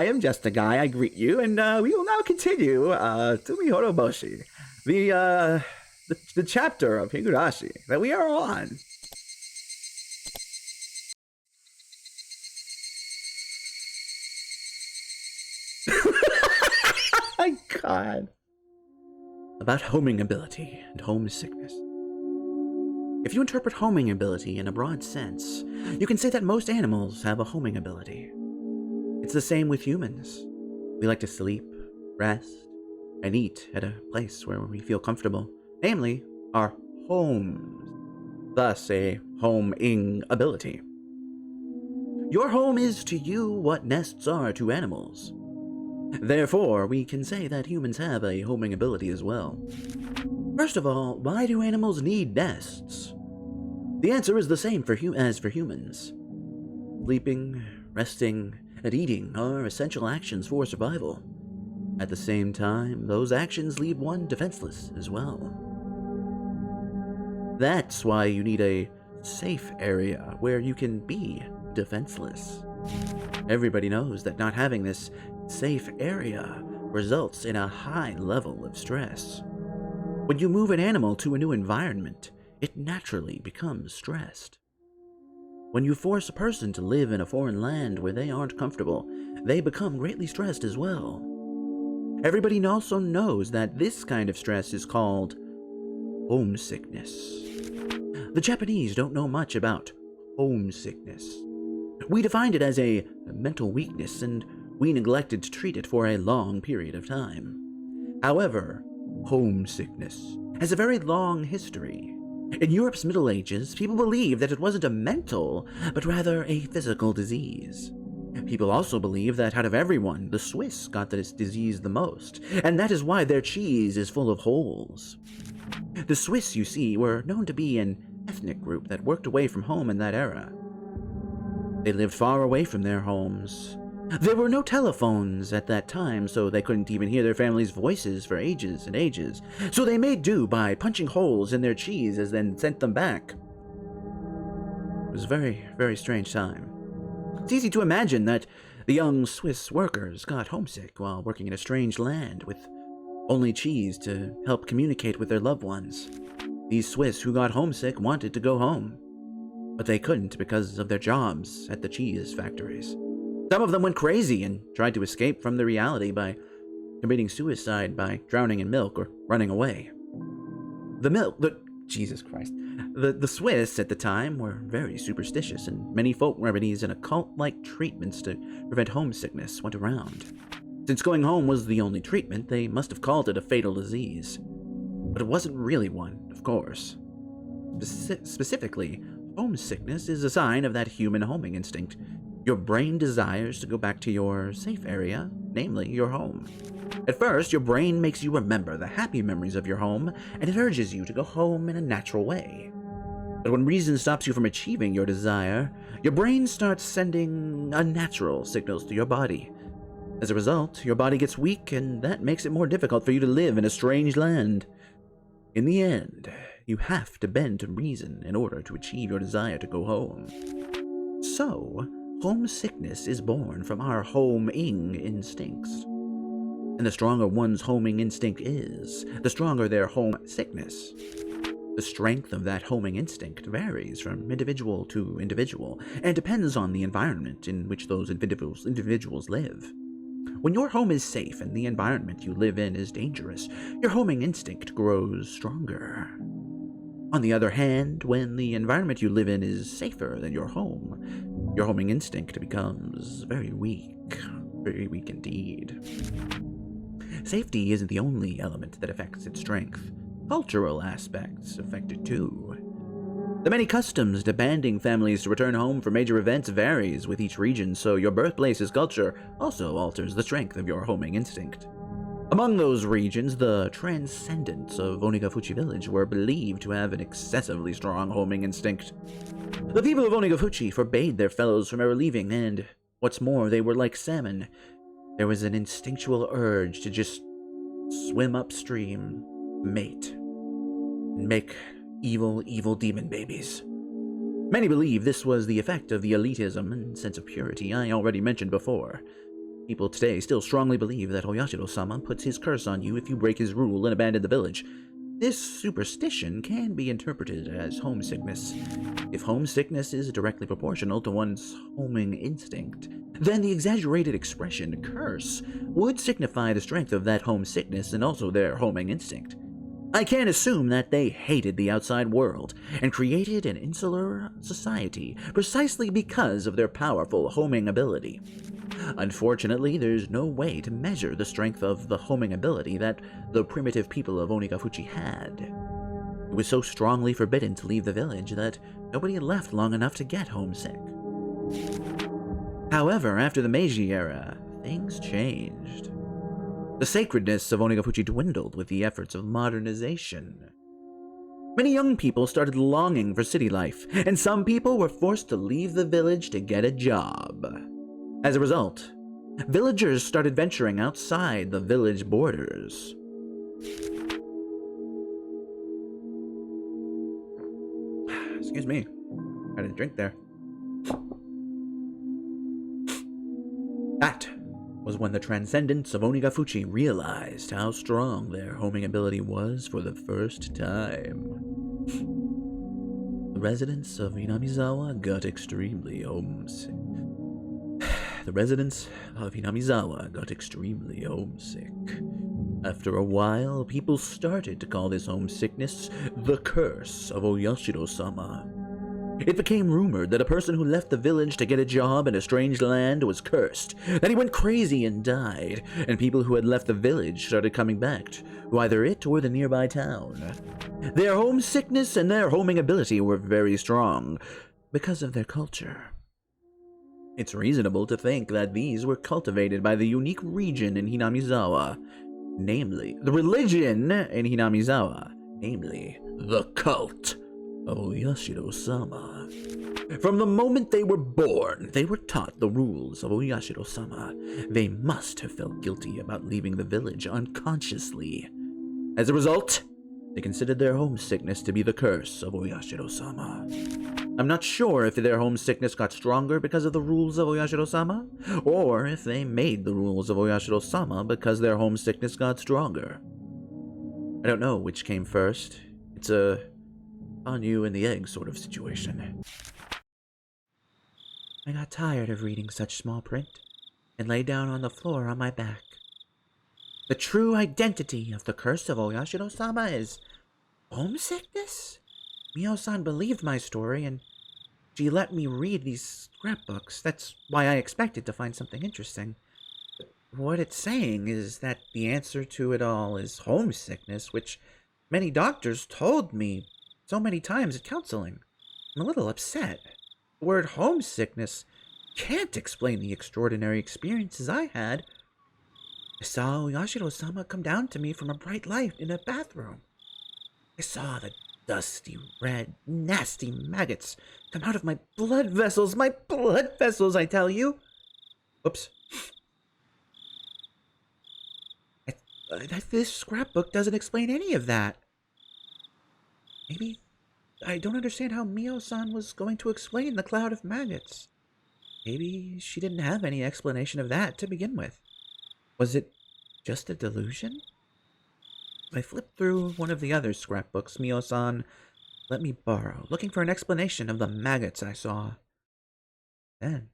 I am Justiguy. I greet you, and we will now continue Tsumihoroboshi, the chapter of Higurashi that we are on. My God. About homing ability and homesickness. If you interpret homing ability in a broad sense, you can say that most animals have a homing ability. It's the same with humans. We like to sleep, rest, and eat at a place where we feel comfortable, namely our homes. Thus, a homing ability. Your home is to you what nests are to animals. Therefore, we can say that humans have a homing ability as well. First of all, why do animals need nests? The answer is the same as for humans. Sleeping, resting, and eating are essential actions for survival. At the same time, those actions leave one defenseless as well. That's why you need a safe area where you can be defenseless. Everybody knows that not having this safe area results in a high level of stress. When you move an animal to a new environment, it naturally becomes stressed. When you force a person to live in a foreign land where they aren't comfortable, they become greatly stressed as well. Everybody also knows that this kind of stress is called homesickness. The Japanese don't know much about homesickness. We defined it as a mental weakness, and we neglected to treat it for a long period of time. However, homesickness has a very long history. In Europe's Middle Ages, people believed that it wasn't a mental, but rather a physical disease. People also believe that out of everyone, the Swiss got this disease the most, and that is why their cheese is full of holes. The Swiss, you see, were known to be an ethnic group that worked away from home in that era. They lived far away from their homes. There were no telephones at that time, so they couldn't even hear their families' voices for ages and ages. So they made do by punching holes in their cheese and then sent them back. It was a very, very strange time. It's easy to imagine that the young Swiss workers got homesick while working in a strange land with only cheese to help communicate with their loved ones. These Swiss who got homesick wanted to go home, but they couldn't because of their jobs at the cheese factories. Some of them went crazy and tried to escape from the reality by committing suicide by drowning in milk or running away. Jesus Christ. The Swiss at the time were very superstitious, and many folk remedies and occult-like treatments to prevent homesickness went around. Since going home was the only treatment, they must have called it a fatal disease. But it wasn't really one, of course. Specifically, homesickness is a sign of that human homing instinct. Your brain desires to go back to your safe area, namely your home. At first, your brain makes you remember the happy memories of your home, and it urges you to go home in a natural way. But when reason stops you from achieving your desire, your brain starts sending unnatural signals to your body. As a result, your body gets weak, and that makes it more difficult for you to live in a strange land. In the end, you have to bend to reason in order to achieve your desire to go home. So, homesickness is born from our homing instincts. And the stronger one's homing instinct is, the stronger their homesickness. The strength of that homing instinct varies from individual to individual, and depends on the environment in which those individuals live. When your home is safe and the environment you live in is dangerous, your homing instinct grows stronger. On the other hand, when the environment you live in is safer than your homing instinct becomes very weak indeed. Safety isn't the only element that affects its strength. Cultural aspects affect it too. The many customs demanding families to return home for major events varies with each region, so your birthplace's culture also alters the strength of your homing instinct. Among those regions, the transcendents of Onigafuchi village were believed to have an excessively strong homing instinct. The people of Onigafuchi forbade their fellows from reliving, and, what's more, they were like salmon. There was an instinctual urge to just swim upstream, mate, and make evil, evil demon babies. Many believe this was the effect of the elitism and sense of purity I already mentioned before. People today still strongly believe that Oyashirosama puts his curse on you if you break his rule and abandon the village. This superstition can be interpreted as homesickness. If homesickness is directly proportional to one's homing instinct, then the exaggerated expression curse would signify the strength of that homesickness and also their homing instinct. I can assume that they hated the outside world and created an insular society precisely because of their powerful homing ability. Unfortunately, there's no way to measure the strength of the homing ability that the primitive people of Onigafuchi had. It was so strongly forbidden to leave the village that nobody had left long enough to get homesick. However, after the Meiji era, things changed. The sacredness of Onigafuchi dwindled with the efforts of modernization. Many young people started longing for city life, and some people were forced to leave the village to get a job. As a result, villagers started venturing outside the village borders. Excuse me, I had a drink there. That was when the transcendents of Onigafuchi realized how strong their homing ability was for the first time. The residents of Hinamizawa got extremely homesick. After a while, people started to call this homesickness the curse of Oyashirosama. It became rumored that a person who left the village to get a job in a strange land was cursed, that he went crazy and died, and people who had left the village started coming back to either it or the nearby town. Their homesickness and their homing ability were very strong because of their culture. It's reasonable to think that these were cultivated by the unique region in Hinamizawa, namely, the religion in Hinamizawa, namely, the cult of Oyashirosama. From the moment they were born, they were taught the rules of Oyashirosama. They must have felt guilty about leaving the village unconsciously. As a result, they considered their homesickness to be the curse of Oyashirosama. I'm not sure if their homesickness got stronger because of the rules of Oyashirosama, or if they made the rules of Oyashirosama because their homesickness got stronger. I don't know which came first. It's a on you and the egg sort of situation. I got tired of reading such small print and lay down on the floor on my back. The true identity of the curse of Oyashirosama is homesickness? Mio-san believed my story, and she let me read these scrapbooks. That's why I expected to find something interesting. But what it's saying is that the answer to it all is homesickness, which many doctors told me so many times at counseling. I'm a little upset. The word homesickness can't explain the extraordinary experiences I had. I saw Oyashiro-sama come down to me from a bright light in a bathroom. I saw the dusty, red, nasty maggots come out of my blood vessels, I tell you. Oops. This scrapbook doesn't explain any of that. Maybe I don't understand how Mio-san was going to explain the cloud of maggots. Maybe she didn't have any explanation of that to begin with. Was it just a delusion? I flipped through one of the other scrapbooks Mio-san let me borrow, looking for an explanation of the maggots I saw. Then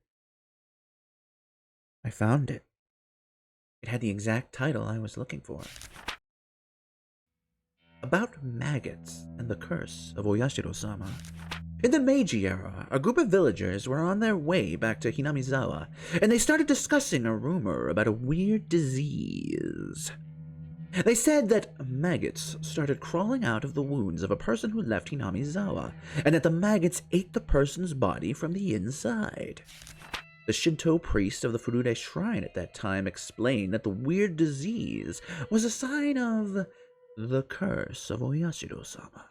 I found it. It had the exact title I was looking for. About maggots and the curse of Oyashiro-sama. In the Meiji era, a group of villagers were on their way back to Hinamizawa, and they started discussing a rumor about a weird disease. They said that maggots started crawling out of the wounds of a person who left Hinamizawa, and that the maggots ate the person's body from the inside. The Shinto priest of the Furude shrine at that time explained that the weird disease was a sign of the curse of Oyashiro-sama.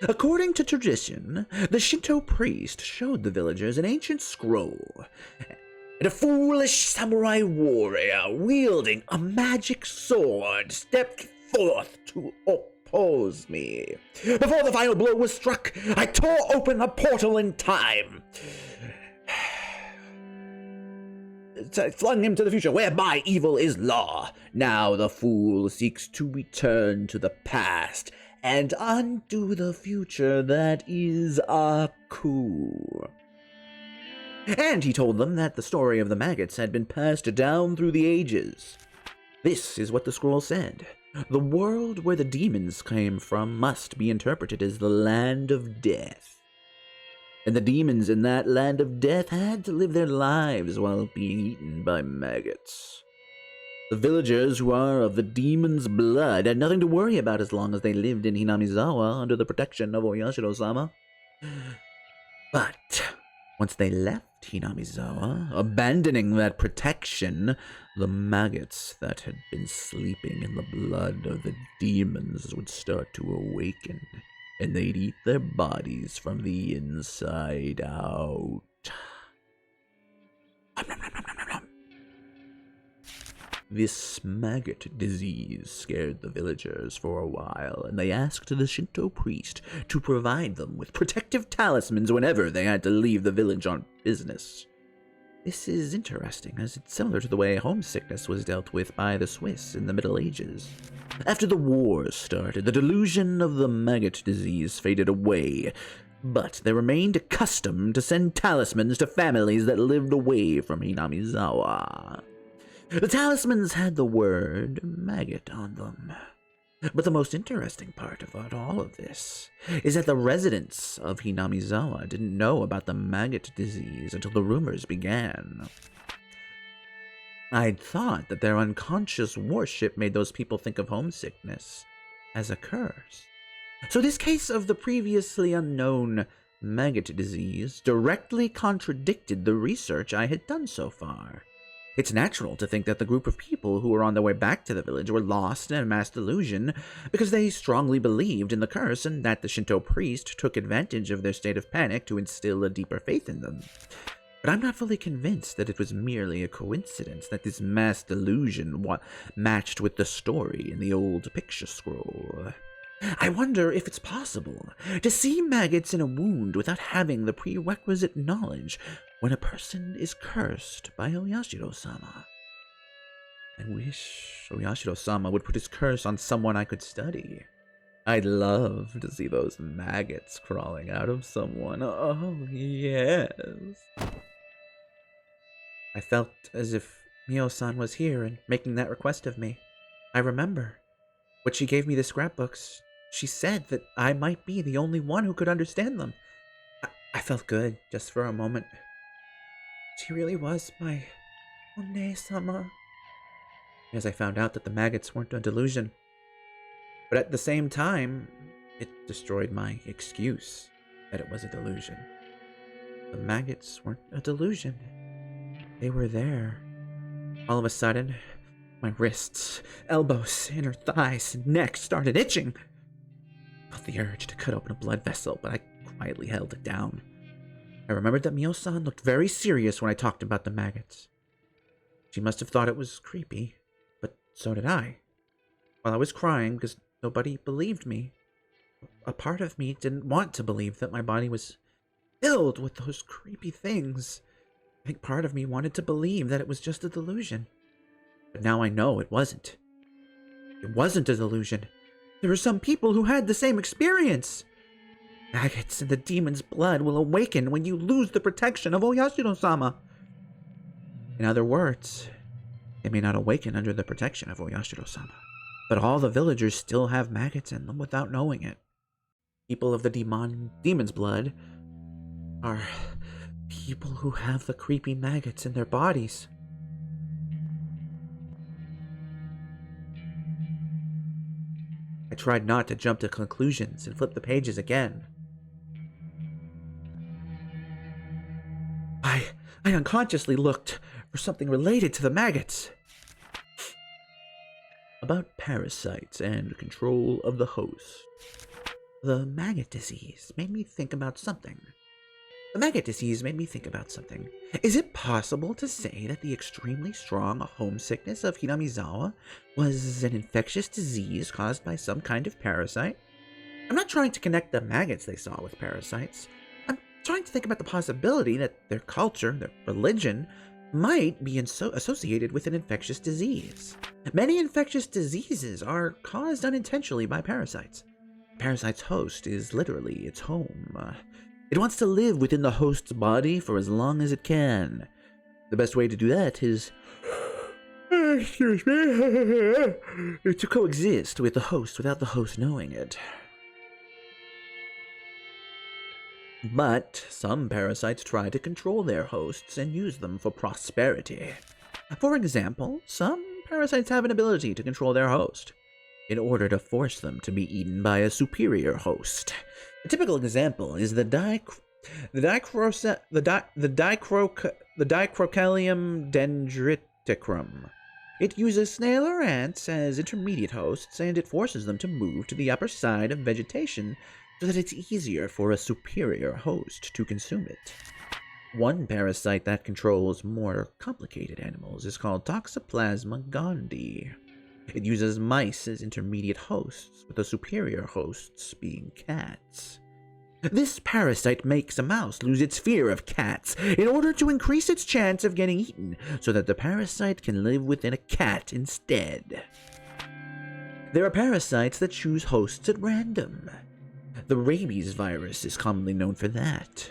According to tradition, the Shinto priest showed the villagers an ancient scroll, and a foolish samurai warrior wielding a magic sword stepped forth to oppose me. Before the final blow was struck, I tore open a portal in time. flung him to the future, whereby evil is law. Now the fool seeks to return to the past and undo the future that is a coup. And he told them that the story of the maggots had been passed down through the ages. This is what the scroll said. The world where the demons came from must be interpreted as the land of death. And the demons in that land of death had to live their lives while being eaten by maggots. The villagers who are of the demon's blood had nothing to worry about as long as they lived in Hinamizawa under the protection of Oyashirosama. But once they left Hinamizawa, abandoning that protection, the maggots that had been sleeping in the blood of the demons would start to awaken, and they'd eat their bodies from the inside out. This maggot disease scared the villagers for a while, and they asked the Shinto priest to provide them with protective talismans whenever they had to leave the village on business. This is interesting, as it's similar to the way homesickness was dealt with by the Swiss in the Middle Ages. After the war started, the delusion of the maggot disease faded away, but there remained a custom to send talismans to families that lived away from Hinamizawa. The talismans had the word maggot on them. But the most interesting part about all of this is that the residents of Hinamizawa didn't know about the maggot disease until the rumors began. I'd thought that their unconscious worship made those people think of homesickness as a curse. So this case of the previously unknown maggot disease directly contradicted the research I had done so far. It's natural to think that the group of people who were on their way back to the village were lost in a mass delusion because they strongly believed in the curse and that the Shinto priest took advantage of their state of panic to instill a deeper faith in them. But I'm not fully convinced that it was merely a coincidence that this mass delusion matched with the story in the old picture scroll. I wonder if it's possible to see maggots in a wound without having the prerequisite knowledge when a person is cursed by Oyashirosama. I wish Oyashirosama would put his curse on someone I could study. I'd love to see those maggots crawling out of someone. Oh, yes. I felt as if Mio-san was here and making that request of me. I remember. When she gave me the scrapbooks, she said that I might be the only one who could understand them. I felt good just for a moment. She really was my One-sama. As I found out that the maggots weren't a delusion. But at the same time, it destroyed my excuse that it was a delusion. The maggots weren't a delusion. They were there. All of a sudden, my wrists, elbows, inner thighs, and neck started itching. I felt the urge to cut open a blood vessel, but I quietly held it down. I remembered that Mio-san looked very serious when I talked about the maggots. She must have thought it was creepy, but so did I. While I was crying because nobody believed me, a part of me didn't want to believe that my body was filled with those creepy things. I think part of me wanted to believe that it was just a delusion. But now I know it wasn't. It wasn't a delusion. There are some people who had the same experience. Maggots in the demon's blood will awaken when you lose the protection of Oyashiro-sama. In other words, they may not awaken under the protection of Oyashiro-sama, but all the villagers still have maggots in them without knowing it. People of the demon's blood are people who have the creepy maggots in their bodies. I tried not to jump to conclusions and flip the pages again. I unconsciously looked for something related to the maggots. About parasites and control of the host. The maggot disease made me think about something. Is it possible to say that the extremely strong homesickness of Hinamizawa was an infectious disease caused by some kind of parasite? I'm not trying to connect the maggots they saw with parasites. I'm trying to think about the possibility that their culture, their religion, might be associated with an infectious disease. Many infectious diseases are caused unintentionally by parasites. A parasite's host is literally its home. It wants to live within the host's body for as long as it can. The best way to do that is excuse me, to coexist with the host without the host knowing it. But some parasites try to control their hosts and use them for prosperity. For example, some parasites have an ability to control their host in order to force them to be eaten by a superior host. A typical example is the Dicrocalium dendriticum. It uses snail or ants as intermediate hosts, and it forces them to move to the upper side of vegetation so that it's easier for a superior host to consume it. One parasite that controls more complicated animals is called Toxoplasma gondii. It uses mice as intermediate hosts, with the superior hosts being cats. This parasite makes a mouse lose its fear of cats in order to increase its chance of getting eaten, so that the parasite can live within a cat instead. There are parasites that choose hosts at random. The Rabies Virus is commonly known for that.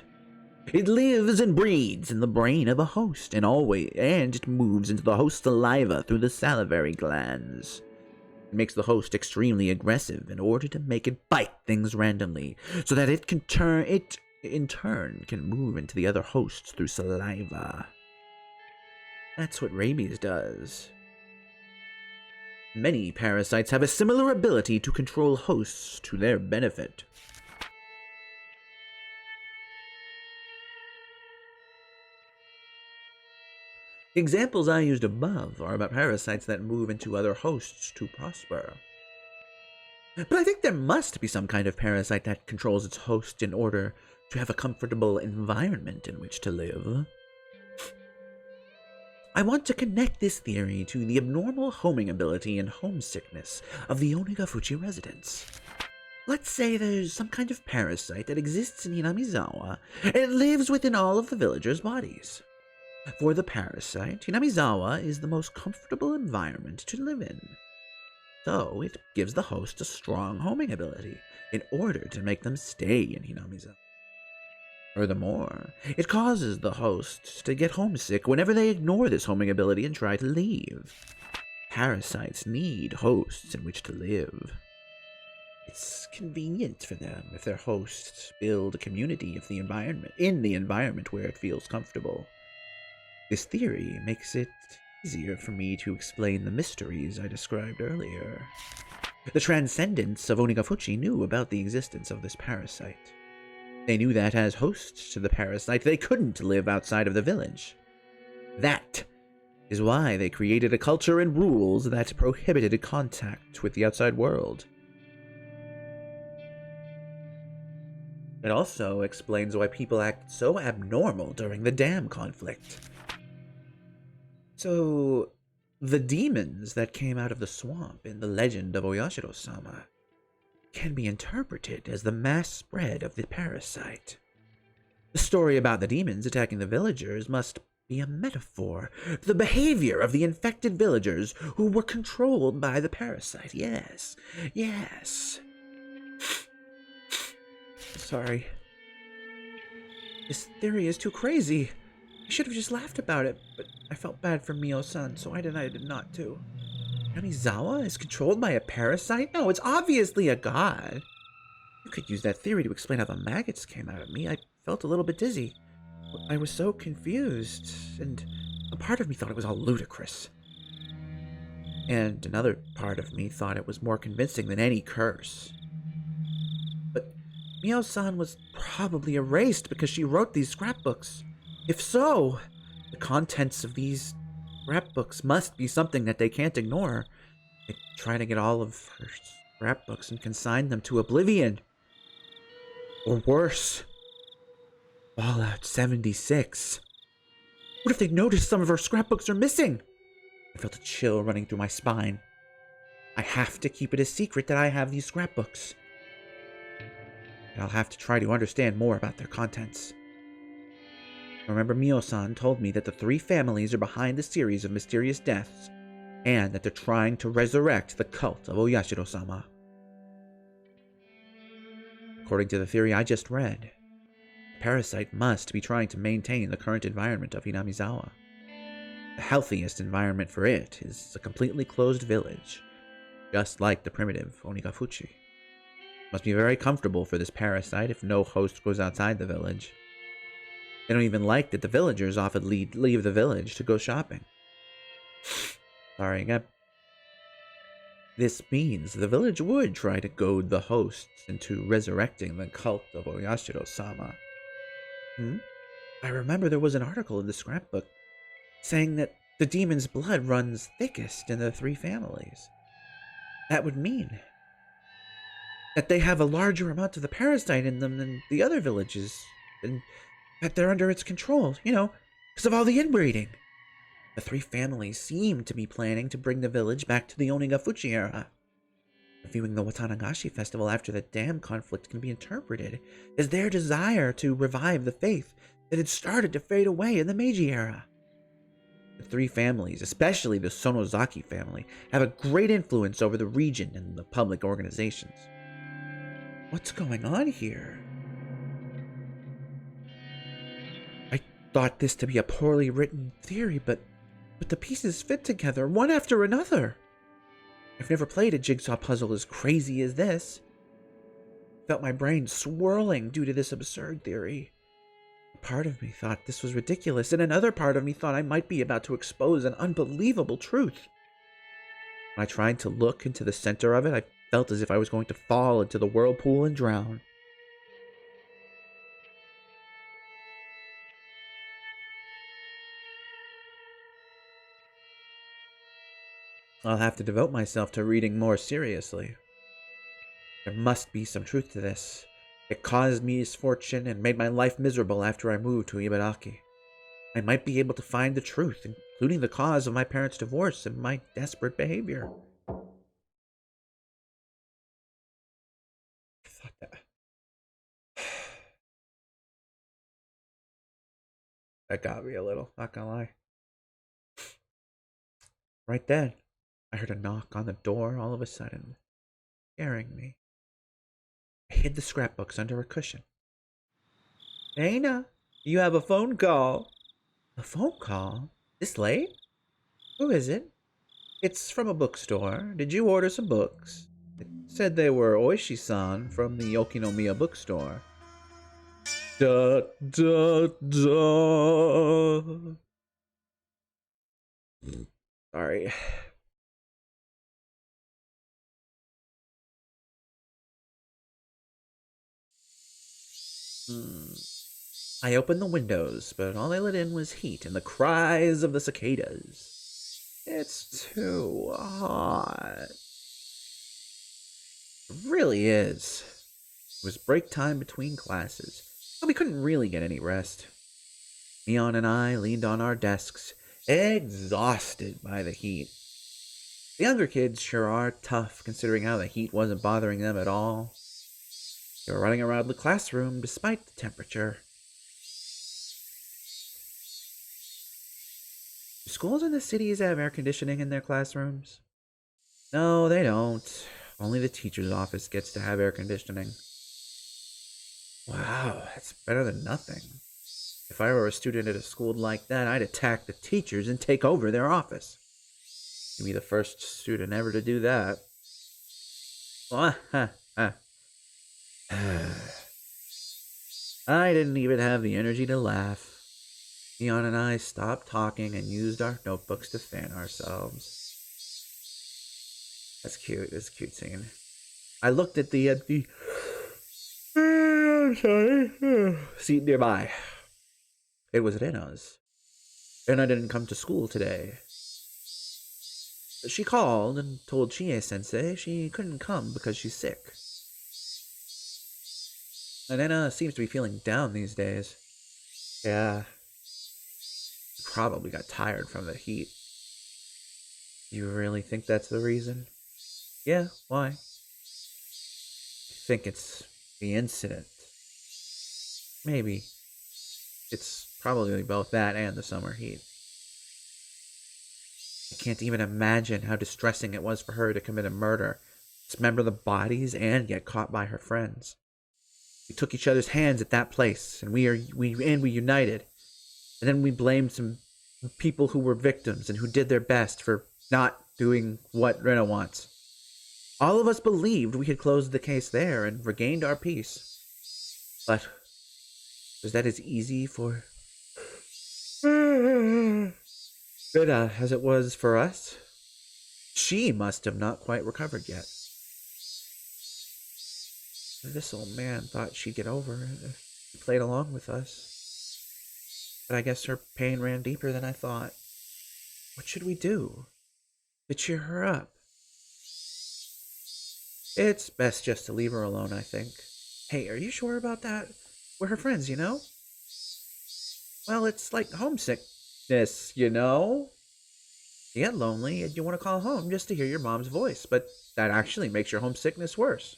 It lives and breeds in the brain of a host, and it moves into the host's saliva through the salivary glands. It makes the host extremely aggressive in order to make it bite things randomly, so that it in turn can move into the other hosts through saliva. That's what rabies does. Many parasites have a similar ability to control hosts to their benefit. The examples I used above are about parasites that move into other hosts to prosper. But I think there must be some kind of parasite that controls its host in order to have a comfortable environment in which to live. I want to connect this theory to the abnormal homing ability and homesickness of the Onagafuchi residents. Let's say there's some kind of parasite that exists in Hinamizawa, and it lives within all of the villagers' bodies. For the parasite, Hinamizawa is the most comfortable environment to live in. So it gives the host a strong homing ability in order to make them stay in Hinamizawa. Furthermore, it causes the hosts to get homesick whenever they ignore this homing ability and try to leave. Parasites need hosts in which to live. It's convenient for them if their hosts build a community of the environment where it feels comfortable. This theory makes it easier for me to explain the mysteries I described earlier. The Transcendents of Onagafuchi knew about the existence of this parasite. They knew that as hosts to the parasite, they couldn't live outside of the village. That is why they created a culture and rules that prohibited contact with the outside world. It also explains why people act so abnormal during the dam conflict. So, the demons that came out of the swamp in the legend of Oyashirosama can be interpreted as the mass spread of the parasite. The story about the demons attacking the villagers must be a metaphor for the behavior of the infected villagers who were controlled by the parasite. Yes. Sorry. This theory is too crazy. I should have just laughed about it, but I felt bad for Mio-san, so I decided not to. Hinamizawa is controlled by a parasite? No, it's obviously a god. You could use that theory to explain how the maggots came out of me. I felt a little bit dizzy. I was so confused, and a part of me thought it was all ludicrous. And another part of me thought it was more convincing than any curse. But Mio-san was probably erased because she wrote these scrapbooks. If so, the contents of these scrapbooks must be something that they can't ignore. They try to get all of her scrapbooks and consign them to oblivion. Or worse, Fallout 76. What if they notice some of her scrapbooks are missing? I felt a chill running through my spine. I have to keep it a secret that I have these scrapbooks. And I'll have to try to understand more about their contents. I remember Mio-san told me that the three families are behind the series of mysterious deaths, and that they're trying to resurrect the cult of Oyashirosama. According to the theory I just read, the parasite must be trying to maintain the current environment of Hinamizawa. The healthiest environment for it is a completely closed village, just like the primitive Onigafuchi. It must be very comfortable for this parasite if no host goes outside the village. They don't even like that the villagers often leave the village to go shopping. Sorry, this means the village would try to goad the hosts into resurrecting the cult of Oyashiro-sama. I remember there was an article in the scrapbook saying that the demon's blood runs thickest in the three families. That would mean that they have a larger amount of the parasite in them than the other villages, and that they're under its control, because of all the inbreeding. The three families seem to be planning to bring the village back to the Onigafuchi era. Viewing the Watanagashi festival after the dam conflict can be interpreted as their desire to revive the faith that had started to fade away in the Meiji era. The three families, especially the Sonozaki family, have a great influence over the region and the public organizations. What's going on here? I thought this to be a poorly written theory, but the pieces fit together, one after another. I've never played a jigsaw puzzle as crazy as this. I felt my brain swirling due to this absurd theory. A part of me thought this was ridiculous, and another part of me thought I might be about to expose an unbelievable truth. When I tried to look into the center of it, I felt as if I was going to fall into the whirlpool and drown. I'll have to devote myself to reading more seriously. There must be some truth to this. It caused me misfortune and made my life miserable after I moved to Ibaraki. I might be able to find the truth, including the cause of my parents' divorce and my desperate behavior. I thought that got me a little, not gonna lie. Right then, I heard a knock on the door all of a sudden, scaring me. I hid the scrapbooks under a cushion. Dana, you have a phone call. A phone call? This late? Who is it? It's from a bookstore. Did you order some books? It said they were Oishi-san from the Okinomiya bookstore. Da, da, da. Sorry. I opened the windows, but all they let in was heat and the cries of the cicadas. It's too hot. It really is. It was break time between classes, so we couldn't really get any rest. Mion and I leaned on our desks, exhausted by the heat. The younger kids sure are tough, considering how the heat wasn't bothering them at all. They were running around the classroom despite the temperature. Do schools in the cities have air conditioning in their classrooms? No, they don't. Only the teacher's office gets to have air conditioning. Wow, that's better than nothing. If I were a student at a school like that, I'd attack the teachers and take over their office. You'd be the first student ever to do that. I didn't even have the energy to laugh. Mion and I stopped talking and used our notebooks to fan ourselves. That's cute. That's a cute scene. I looked at the seat nearby. It was Rena's. Rena didn't come to school today. She called and told Chie-sensei she couldn't come because she's sick. And Rena seems to be feeling down these days. Yeah. She probably got tired from the heat. You really think that's the reason? Yeah, why? I think it's the incident. Maybe. It's Probably both that and the summer heat. I can't even imagine how distressing it was for her to commit a murder, dismember the bodies, and get caught by her friends. We took each other's hands at that place, and we united. And then we blamed some people who were victims and who did their best for not doing what Rena wants. All of us believed we had closed the case there and regained our peace. But was that as easy for Rena as it was for us? She must have not quite recovered yet. This old man thought she'd get over it if she played along with us. But I guess her pain ran deeper than I thought. What should we do to cheer her up? It's best just to leave her alone, I think. Hey, are you sure about that? We're her friends, you know? Well, it's like homesickness, you know? You get lonely and you want to call home just to hear your mom's voice, but that actually makes your homesickness worse.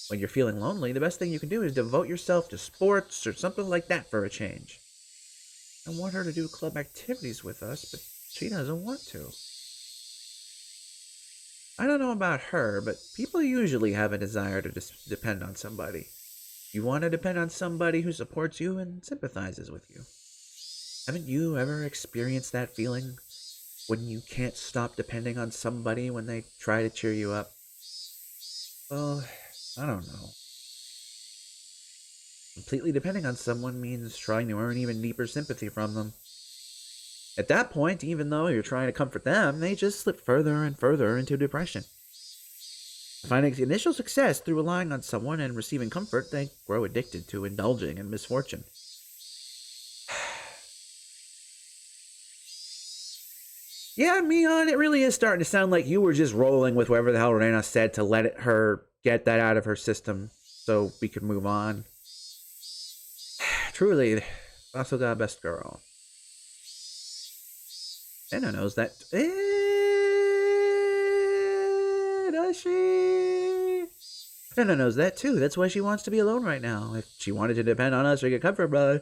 When you're feeling lonely, the best thing you can do is devote yourself to sports or something like that for a change. I want her to do club activities with us, but she doesn't want to. I don't know about her, but people usually have a desire to depend on somebody. You want to depend on somebody who supports you and sympathizes with you. Haven't you ever experienced that feeling when you can't stop depending on somebody when they try to cheer you up? Well, I don't know. Completely depending on someone means trying to earn even deeper sympathy from them. At that point, even though you're trying to comfort them, they just slip further and further into depression. Finding initial success through relying on someone and receiving comfort, they grow addicted to indulging in misfortune. Yeah, Mion, it really is starting to sound like you were just rolling with whatever the hell Reina said to let her get that out of her system so we could move on. Truly, also got best girl. Anna knows that. Does she? Anna knows that too. That's why she wants to be alone right now. If she wanted to depend on us or get comfort, brother.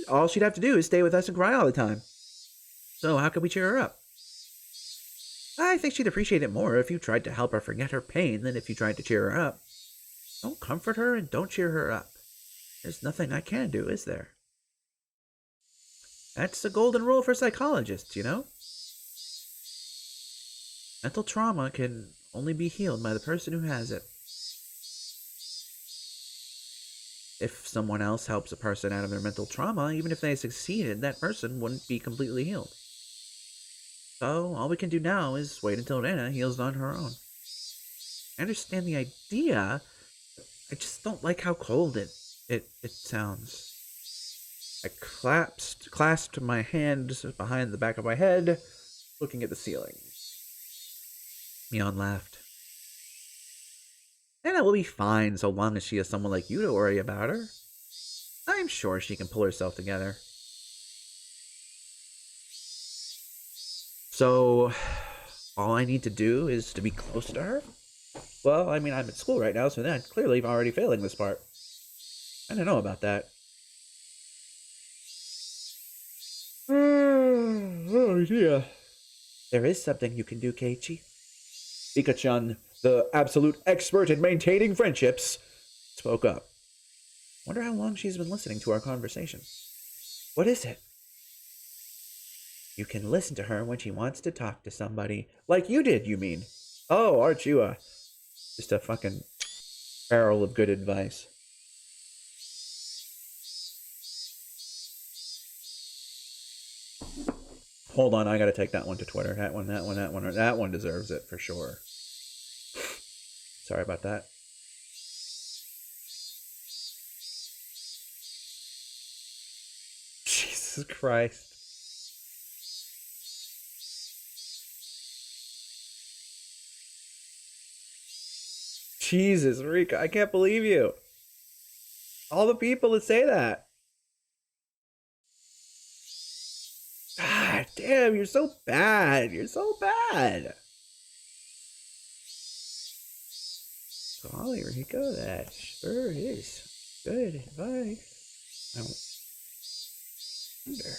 All she'd have to do is stay with us and cry all the time. So how could we cheer her up? I think she'd appreciate it more if you tried to help her forget her pain than if you tried to cheer her up. Don't comfort her and don't cheer her up. There's nothing I can do, is there? That's the golden rule for psychologists, you know? Mental trauma can only be healed by the person who has it. If someone else helps a person out of their mental trauma, even if they succeeded, that person wouldn't be completely healed. So, all we can do now is wait until Rena heals on her own. I understand the idea, I just don't like how cold it sounds. I clasped my hands behind the back of my head, looking at the ceiling. Mion laughed. Anna will be fine so long as she has someone like you to worry about her. I'm sure she can pull herself together. So, all I need to do is to be close to her? Well, I mean, I'm at school right now, so then clearly I'm already failing this part. I don't know about that. Oh, dear. There is something you can do, Keiichi. Ika-chan, the absolute expert in maintaining friendships, spoke up. Wonder how long she's been listening to our conversation. What is it? You can listen to her when she wants to talk to somebody. Like you did, you mean? Oh, aren't you just a fucking barrel of good advice. Hold on, I gotta take that one to Twitter. That one deserves it for sure. Sorry about that. Jesus Christ. Jesus, Rika, I can't believe you. All the people that say that. God damn, you're so bad. You're so bad. golly, Rico, that sure is good advice. I wonder.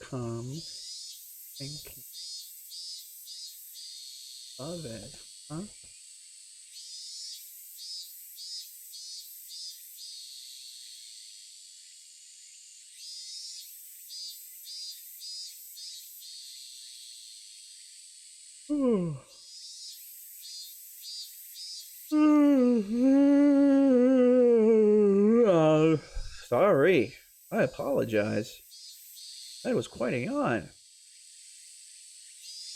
Come thinking of it, huh? Sorry. I apologize. That was quite a yawn.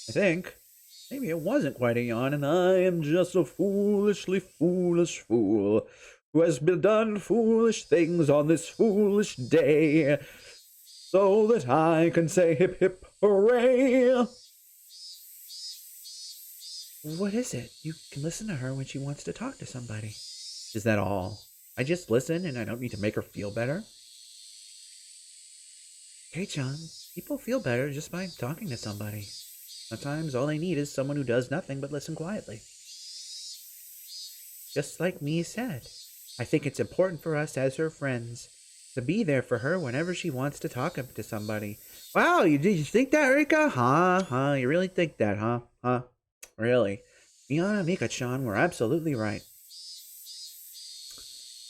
I think. Maybe it wasn't quite a yawn, and I am just a foolishly foolish fool who has been done foolish things on this foolish day, so that I can say hip hip hooray. What is it? You can listen to her when she wants to talk to somebody. Is that all? I just listen and I don't need to make her feel better? Hey, John, people feel better just by talking to somebody. Sometimes all they need is someone who does nothing but listen quietly. Just like me said, I think it's important for us as her friends to be there for her whenever she wants to talk to somebody. Wow, did you think that, Rika? Huh? You really think that, huh? Really? Miana and Mika-chan were absolutely right.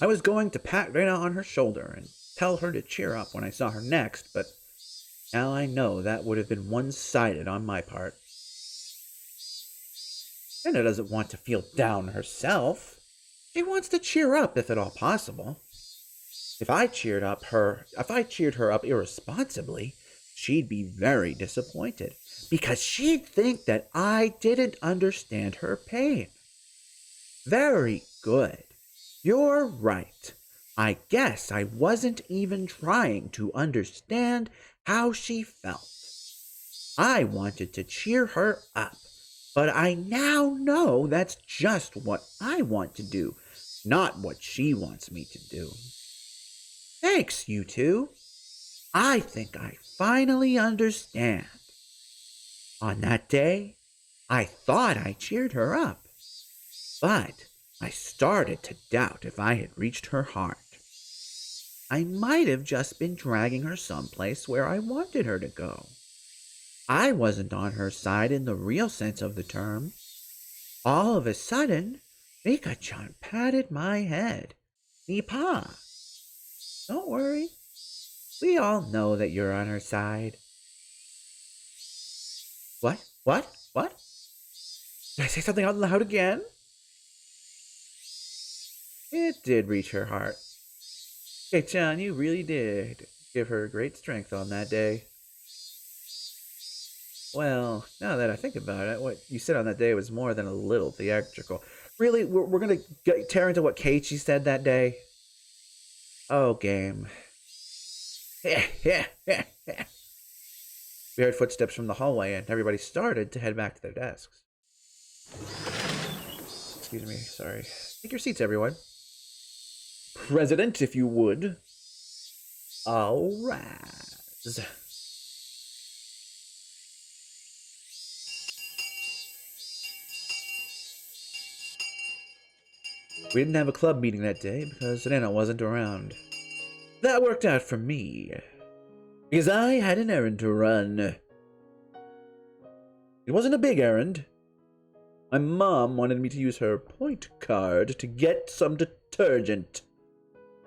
I was going to pat Rena on her shoulder and tell her to cheer up when I saw her next, but now I know that would have been one-sided on my part. Rena doesn't want to feel down herself. She wants to cheer up if at all possible. If I cheered her up irresponsibly, she'd be very disappointed, because she'd think that I didn't understand her pain. Very good. You're right. I guess I wasn't even trying to understand how she felt. I wanted to cheer her up, but I now know that's just what I want to do, not what she wants me to do. Thanks, you two. I think I finally understand. On that day, I thought I cheered her up, but I started to doubt if I had reached her heart. I might have just been dragging her someplace where I wanted her to go. I wasn't on her side in the real sense of the term. All of a sudden, Mika-chan patted my head. Nipa, don't worry. We all know that you're on her side. What? Did I say something out loud again? It did reach her heart. Hey, Chan, you really did give her great strength on that day. Well, now that I think about it, what you said on that day was more than a little theatrical. Really, we're going to tear into what Keiichi said that day? Oh, game. We heard footsteps from the hallway, and everybody started to head back to their desks. Excuse me, sorry. Take your seats, everyone. President, if you would. All rise. We didn't have a club meeting that day because Rena wasn't around. That worked out for me, because I had an errand to run. It wasn't a big errand. My mom wanted me to use her point card to get some detergent.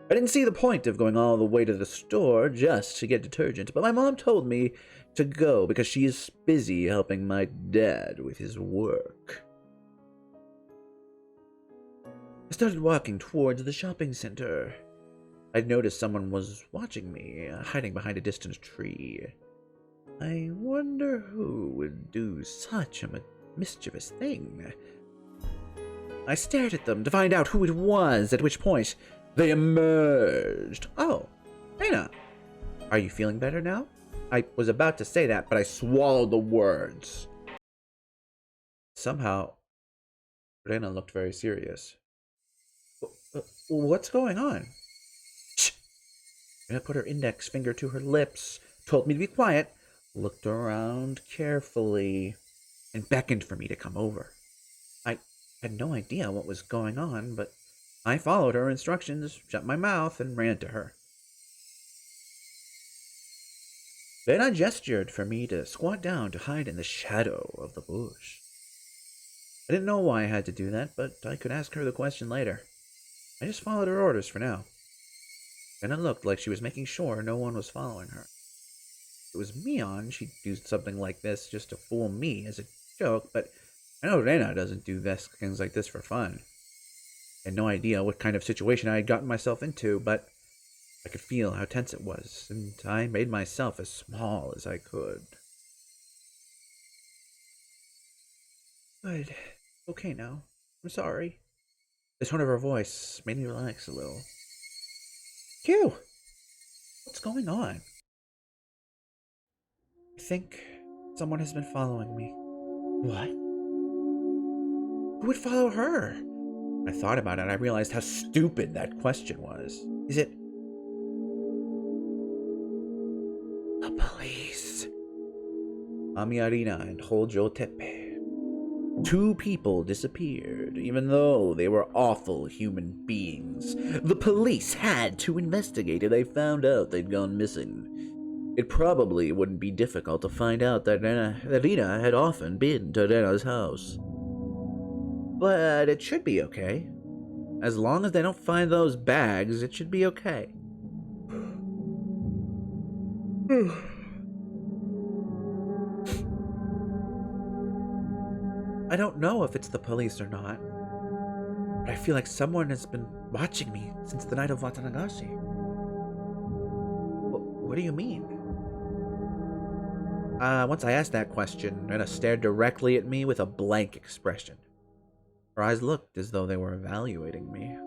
I didn't see the point of going all the way to the store just to get detergent, but my mom told me to go because she is busy helping my dad with his work. I started walking towards the shopping center. I'd noticed someone was watching me, hiding behind a distant tree. I wonder who would do such a mischievous thing. I stared at them to find out who it was, at which point they emerged. Oh, Rena, Are you feeling better now? I was about to say that, but I swallowed the words. Somehow, Rena looked very serious. What's going on? Shh! Rena put her index finger to her lips, told me to be quiet, looked around carefully, and beckoned for me to come over. I had no idea what was going on, but I followed her instructions, shut my mouth, and ran to her. Rena gestured for me to squat down to hide in the shadow of the bush. I didn't know why I had to do that, but I could ask her the question later. I just followed her orders for now. Rena looked like she was making sure no one was following her. If it was Mion, she'd do something like this just to fool me as a joke, but I know Rena doesn't do things like this for fun. I had no idea what kind of situation I had gotten myself into, but I could feel how tense it was, and I made myself as small as I could. Good. Okay now. I'm sorry. The tone of her voice made me relax a little. Q! What's going on? I think someone has been following me. What? Who would follow her? I thought about it and I realized how stupid that question was. Is it the police? Amiarina and Hojo Tepe. Two people disappeared, even though they were awful human beings. The police had to investigate if they found out they'd gone missing. It probably wouldn't be difficult to find out that Rina had often been to Rena's house. But it should be okay. As long as they don't find those bags, it should be okay. I don't know if it's the police or not, but I feel like someone has been watching me since the night of Watanagashi. What do you mean? Once I asked that question, Rena stared directly at me with a blank expression. Her eyes looked as though they were evaluating me.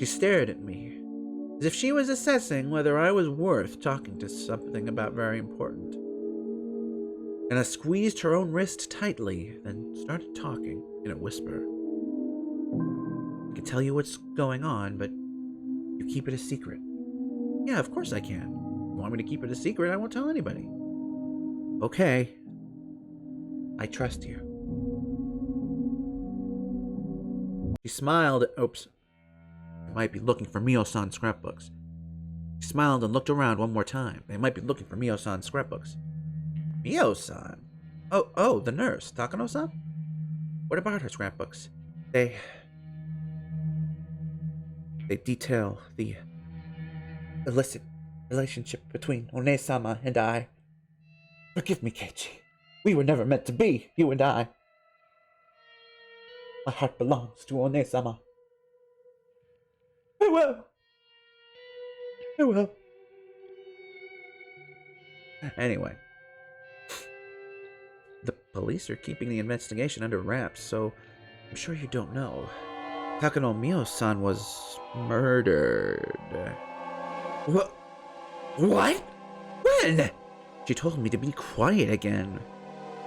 She stared at me, as if she was assessing whether I was worth talking to something about very important. And I squeezed her own wrist tightly, then started talking in a whisper. I can tell you what's going on, but you keep it a secret. Yeah, of course I can. You want me to keep it a secret? I won't tell anybody. Okay. I trust you. She smiled. Oops. They might be looking for Mio-san's scrapbooks. She smiled and looked around one more time. They might be looking for Mio-san's scrapbooks. Mio-san? Oh, the nurse, Takano-san? What about her scrapbooks? They detail the illicit relationship between One-sama and I. Forgive me, Keiichi. We were never meant to be, you and I. My heart belongs to One-sama. Farewell. Anyway. The police are keeping the investigation under wraps, so I'm sure you don't know. Takano Mio-san was murdered. What? When? She told me to be quiet again.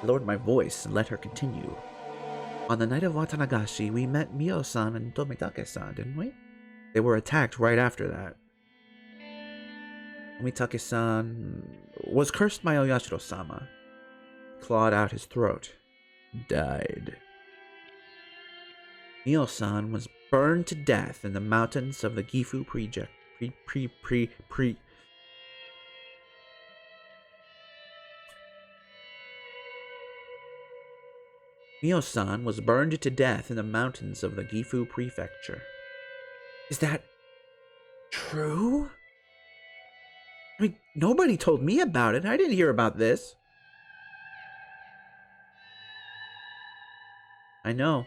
I lowered my voice and let her continue. On the night of Watanagashi, we met Mio-san and Tomitake-san, didn't we? They were attacked right after that. Tomitake-san was cursed by Oyashirosama. Clawed out his throat. Died. Mio-san was burned to death in the mountains of the Gifu Mio-san was burned to death in the mountains of the Gifu prefecture. Is that true? I mean, nobody told me about it. I didn't hear about this. I know.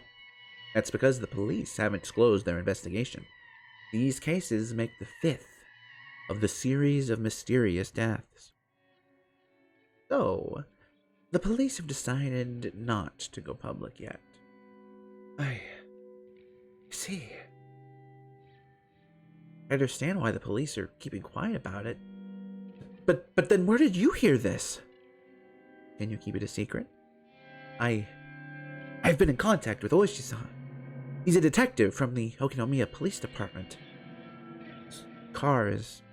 That's because the police haven't disclosed their investigation. These cases make the 5th of the series of mysterious deaths. So, the police have decided not to go public yet. I see. I understand why the police are keeping quiet about it. But then where did you hear this? Can you keep it a secret? I've been in contact with Oishi-san. He's a detective from the Okinomiya Police Department. His car is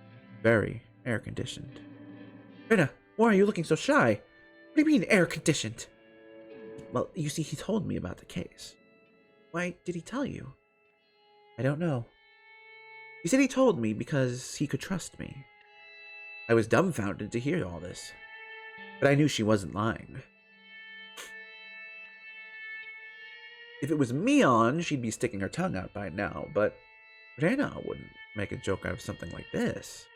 very air-conditioned. Rena, why are you looking so shy? What do you mean air-conditioned? Well, you see, he told me about the case. Why did he tell you? I don't know. He said he told me because he could trust me. I was dumbfounded to hear all this, but I knew she wasn't lying. If it was Mion, she'd be sticking her tongue out by now, but Rena wouldn't make a joke out of something like this.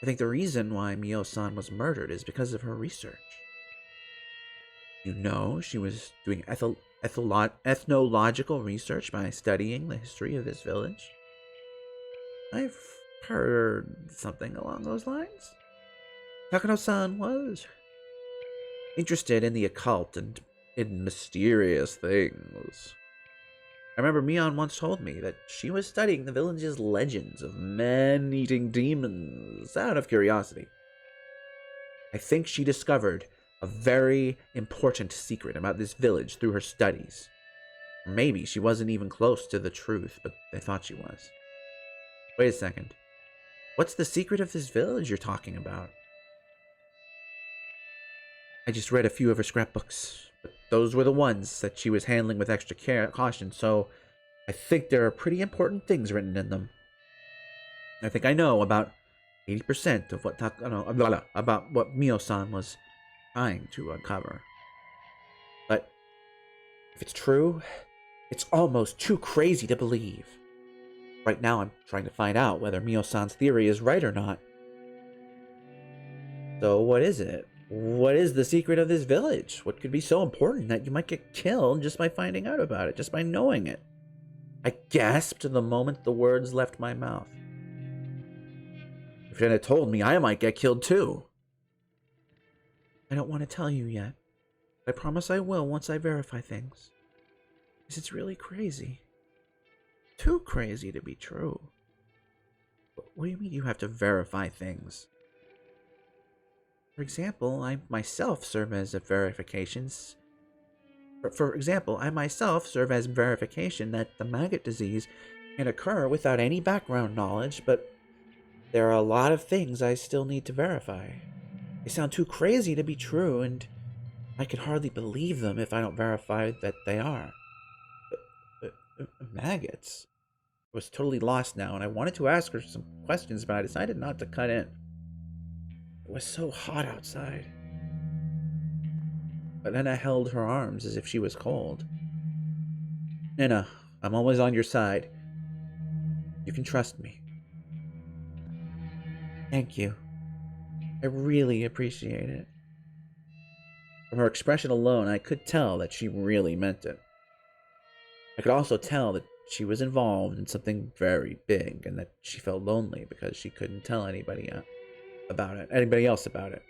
I think the reason why Mio-san was murdered is because of her research. You know, she was doing ethnological research by studying the history of this village. I've heard something along those lines. Takano-san was interested in the occult and in mysterious things. I remember Mion once told me that she was studying the village's legends of man-eating demons out of curiosity. I think she discovered a very important secret about this village through her studies. Maybe she wasn't even close to the truth, but they thought she was. Wait a second. What's the secret of this village you're talking about? I just read a few of her scrapbooks, but those were the ones that she was handling with extra caution, so I think there are pretty important things written in them. I think I know about 80% of what about what Mio-san was trying to uncover. But if it's true, it's almost too crazy to believe. Right now I'm trying to find out whether Mio-san's theory is right or not. So what is it? What is the secret of this village? What could be so important that you might get killed just by finding out about it, just by knowing it? I gasped the moment the words left my mouth. If it had told me, I might get killed too. I don't want to tell you yet. I promise I will once I verify things. Because it's really crazy. Too crazy to be true. What do you mean you have to verify things? For example, I myself serve as verification that the maggot disease can occur without any background knowledge, but there are a lot of things I still need to verify. They sound too crazy to be true, and I can hardly believe them if I don't verify that they are. Maggots? I was totally lost now, and I wanted to ask her some questions, but I decided not to cut in. It was so hot outside. But then I held her arms as if she was cold. Nina, I'm always on your side. You can trust me. Thank you. I really appreciate it. From her expression alone, I could tell that she really meant it. I could also tell that she was involved in something very big and that she felt lonely because she couldn't tell anybody else about it.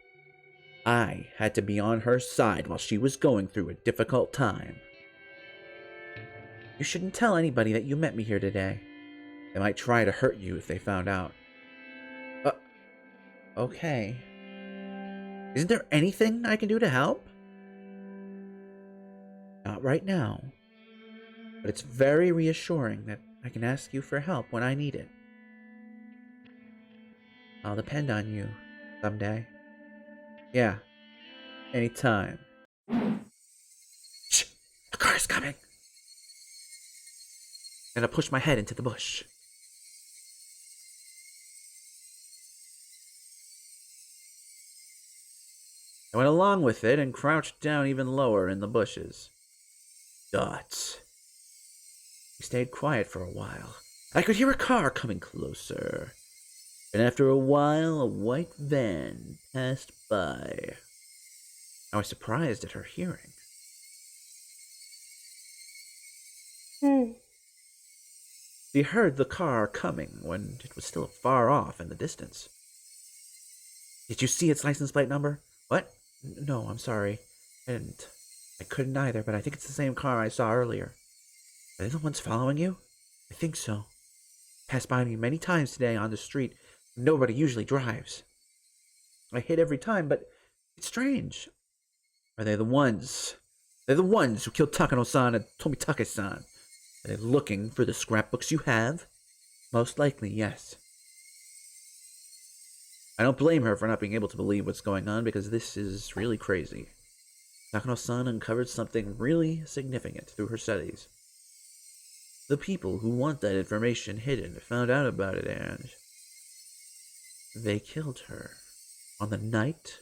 I had to be on her side while she was going through a difficult time. You shouldn't tell anybody that you met me here today. They might try to hurt you if they found out. Okay. Isn't there anything I can do to help? Not right now. But it's very reassuring that I can ask you for help when I need it. I'll depend on you someday. Yeah. Anytime. Shh! A car is coming! And I pushed my head into the bush. I went along with it and crouched down even lower in the bushes. Dots. We stayed quiet for a while. I could hear a car coming closer. And after a while, a white van passed by. I was surprised at her hearing. She heard the car coming when it was still far off in the distance. Did you see its license plate number? What? No, I'm sorry. I couldn't either, but I think it's the same car I saw earlier. Are they the ones following you? I think so. Passed by me many times today on the street. Nobody usually drives. I hit every time, but it's strange. Are they the ones? They're the ones who killed Takano-san and Tomitake-san. Are they looking for the scrapbooks you have? Most likely, yes. I don't blame her for not being able to believe what's going on, because this is really crazy. Takano-san uncovered something really significant through her studies. The people who want that information hidden found out about it, and they killed her on the night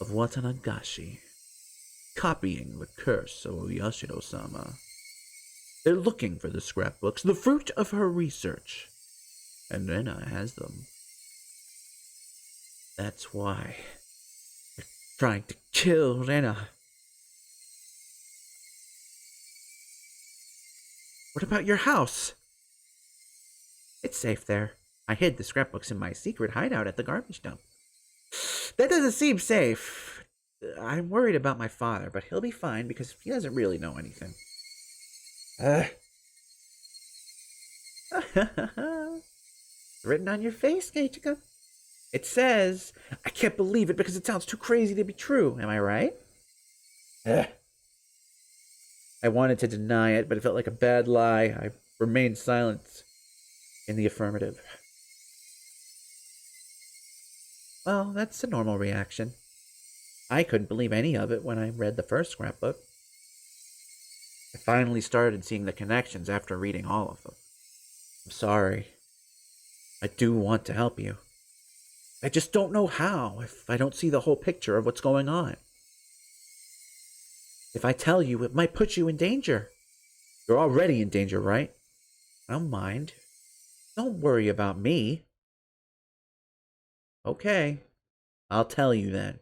of Watanagashi, copying the curse of Oyashirosama. They're looking for the scrapbooks, the fruit of her research, and Rena has them. That's why they're trying to kill Rena. What about your house? It's safe there. I hid the scrapbooks in my secret hideout at the garbage dump. That doesn't seem safe. I'm worried about my father, but he'll be fine because he doesn't really know anything. Written on your face, Keichika. It says, I can't believe it because it sounds too crazy to be true. Am I right? I wanted to deny it, but it felt like a bad lie. I remained silent in the affirmative. Well, that's a normal reaction. I couldn't believe any of it when I read the first scrapbook. I finally started seeing the connections after reading all of them. I'm sorry. I do want to help you. I just don't know how if I don't see the whole picture of what's going on. If I tell you, it might put you in danger. You're already in danger, right? I don't mind. Don't worry about me. Okay, I'll tell you then.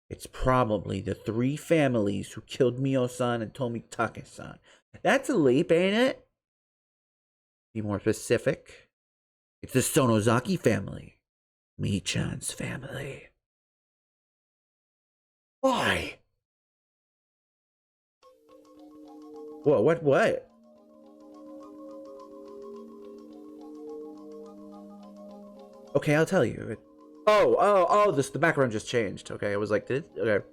It's probably the 3 families who killed Mio-san and Tomitake-san. That's a leap, ain't it? Be more specific. It's the Sonozaki family. Mi-chan's family. Why? Whoa, what? Okay, I'll tell you. The background just changed. Okay, I was like, okay.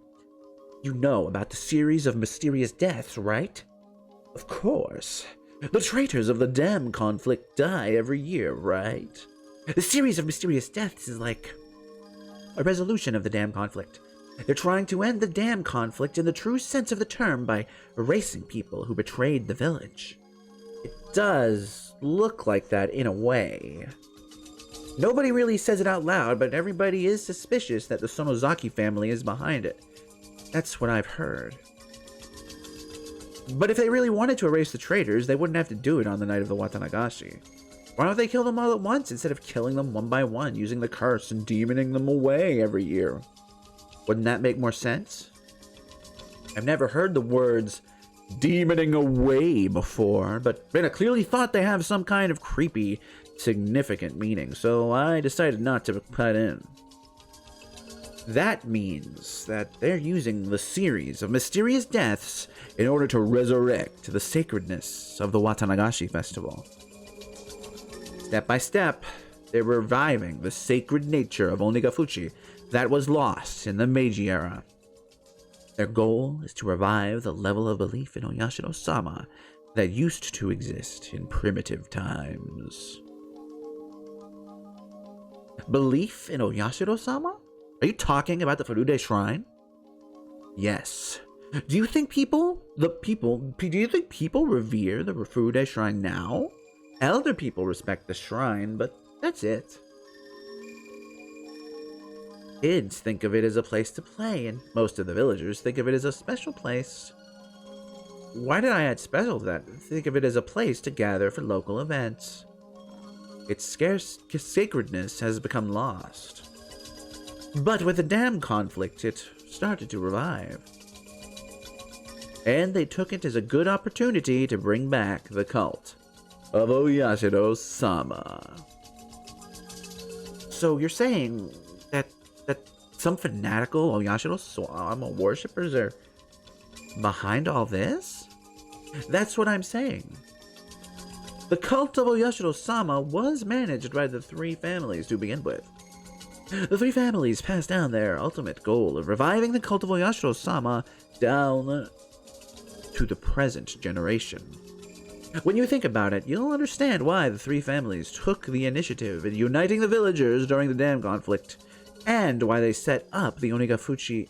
You know about the series of mysterious deaths, right? Of course. The traitors of the dam conflict die every year, right? The series of mysterious deaths is like a resolution of the dam conflict. They're trying to end the dam conflict in the true sense of the term by erasing people who betrayed the village. It does look like that in a way. Nobody really says it out loud, but everybody is suspicious that the Sonozaki family is behind it. That's what I've heard. But if they really wanted to erase the traitors, they wouldn't have to do it on the night of the Watanagashi. Why don't they kill them all at once instead of killing them one by one, using the curse and demoning them away every year? Wouldn't that make more sense? I've never heard the words demoning away before, but Rena clearly thought they have some kind of creepy, significant meaning, so I decided not to put in. That means that they're using the series of mysterious deaths in order to resurrect the sacredness of the Watanagashi festival. Step by step, they're reviving the sacred nature of Onigafuchi that was lost in the Meiji era. Their goal is to revive the level of belief in Oyashirosama that used to exist in primitive times. Belief in Oyashirosama? Are you talking about the Furude Shrine? Yes. Do you think people revere the Furude Shrine now? Elder people respect the shrine, but that's it. Kids think of it as a place to play, and most of the villagers think of it as a special place. Why did I add special to that? Think of it as a place to gather for local events. Its scarce sacredness has become lost. But with the dam conflict, it started to revive. And they took it as a good opportunity to bring back the cult of Oyashirosama. So you're saying that some fanatical Oyashirosama worshippers are behind all this? That's what I'm saying. The cult of Oyashirosama was managed by the three families to begin with. The three families passed down their ultimate goal of reviving the cult of Oyashirosama down to the present generation. When you think about it, you'll understand why the three families took the initiative in uniting the villagers during the dam conflict, and why they set up the Onegafuchi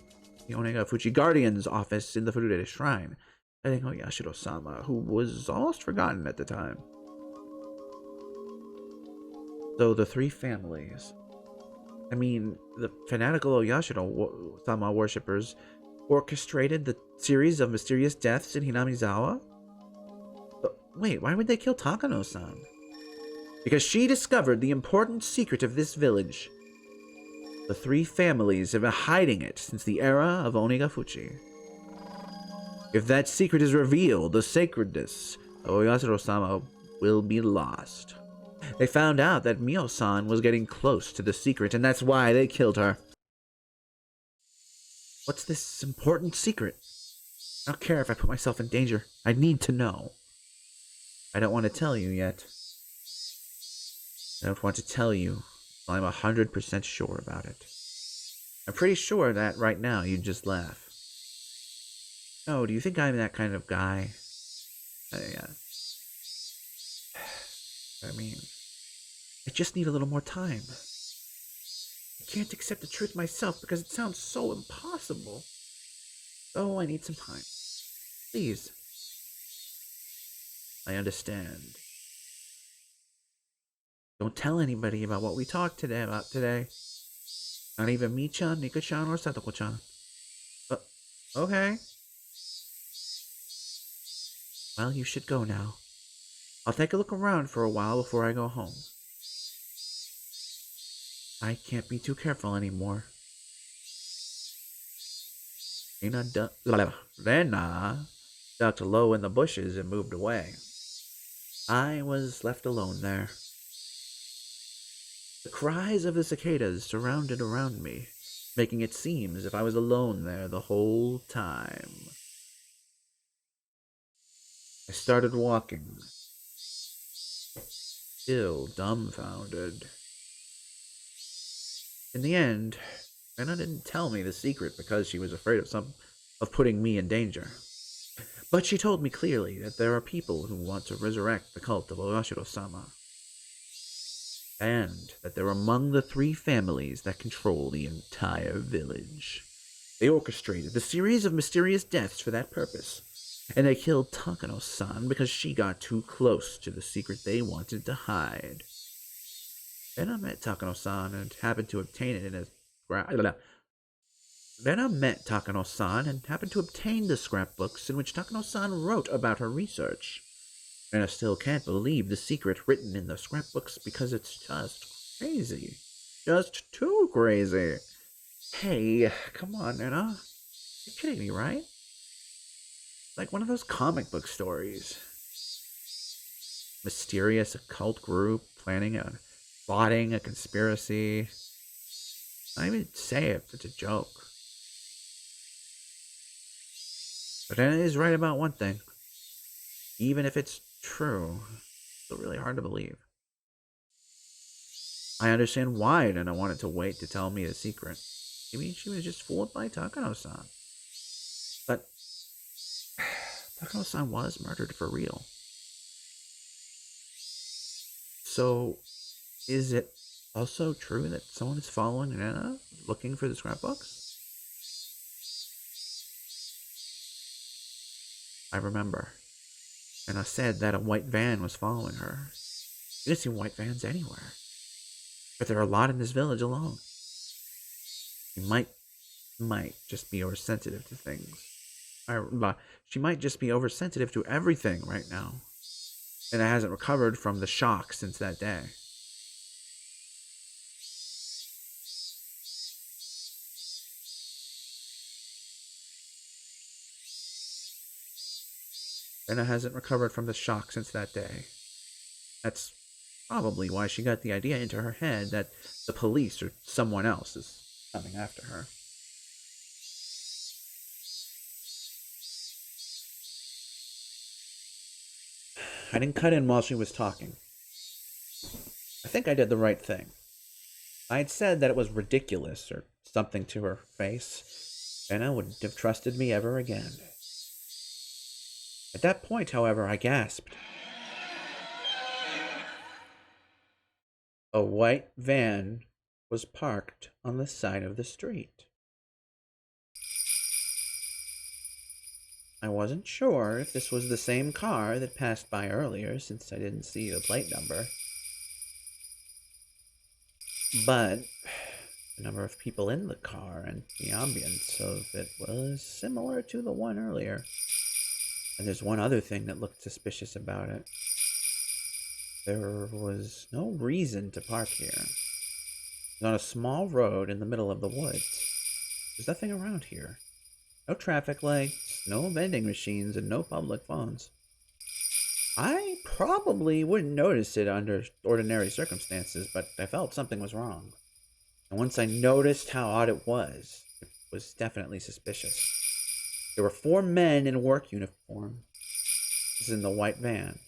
Guardian's office in the Furudere Shrine, letting Oyashirosama, who was almost forgotten at the time. So the three families, the fanatical Oyashiro-sama worshippers orchestrated the series of mysterious deaths in Hinamizawa? Wait, why would they kill Takano-san? Because she discovered the important secret of this village. The three families have been hiding it since the era of Onegafuchi. If that secret is revealed, the sacredness of Oyashiro-sama will be lost. They found out that Mio-san was getting close to the secret, and that's why they killed her. What's this important secret? I don't care if I put myself in danger. I need to know. I don't want to tell you yet. I don't want to tell you until I'm 100% sure about it. I'm pretty sure that right now you'd just laugh. Oh, do you think I'm that kind of guy? Yeah. I just need a little more time. I can't accept the truth myself because it sounds so impossible. Oh, I need some time. Please. I understand. Don't tell anybody about what we talked about today. Not even Mi-chan, Nico-chan, or Satoko-chan. Okay. Well, you should go now. I'll take a look around for a while before I go home. I can't be too careful anymore. Rena ducked low in the bushes and moved away. I was left alone there. The cries of the cicadas surrounded around me, making it seem as if I was alone there the whole time. I started walking, still dumbfounded. In the end, Rena didn't tell me the secret because she was afraid of putting me in danger. But she told me clearly that there are people who want to resurrect the cult of Oyashiro-sama, and that they're among the three families that control the entire village. They orchestrated the series of mysterious deaths for that purpose, and they killed Takano-san because she got too close to the secret they wanted to hide. Then I met Takano-san and happened to obtain it in a the scrapbooks in which Takano-san wrote about her research. And I still can't believe the secret written in the scrapbooks because it's just crazy. Just too crazy. Hey, come on, Nana. You're kidding me, right? Like one of those comic book stories. Mysterious occult group plotting a conspiracy. I even say if it's a joke. But Anna is right about one thing. Even if it's true, it's still really hard to believe. I understand why Nana wanted to wait to tell me the secret. Maybe she was just fooled by Takano-san. But Takano-san was murdered for real. So, is it also true that someone is following Nana, looking for the scrapbooks? I remember. Nana said that a white van was following her. You didn't see white vans anywhere. But there are a lot in this village alone. She might just be oversensitive to things. She might just be oversensitive to everything right now. And it hasn't recovered from the shock since that day. Rena hasn't recovered from the shock since that day. That's probably why she got the idea into her head that the police or someone else is coming after her. I didn't cut in while she was talking. I think I did the right thing. I had said that it was ridiculous or something to her face, and I wouldn't have trusted me ever again. At that point, however, I gasped. A white van was parked on the side of the street. I wasn't sure if this was the same car that passed by earlier, since I didn't see the plate number. But the number of people in the car and the ambience of it was similar to the one earlier. And there's one other thing that looked suspicious about it. There was no reason to park here. It was on a small road in the middle of the woods. There's nothing around here. No traffic lights, no vending machines, and no public phones. I probably wouldn't notice it under ordinary circumstances, but I felt something was wrong. And once I noticed how odd it was definitely suspicious. There were 4 men in work uniform. This is in the white van.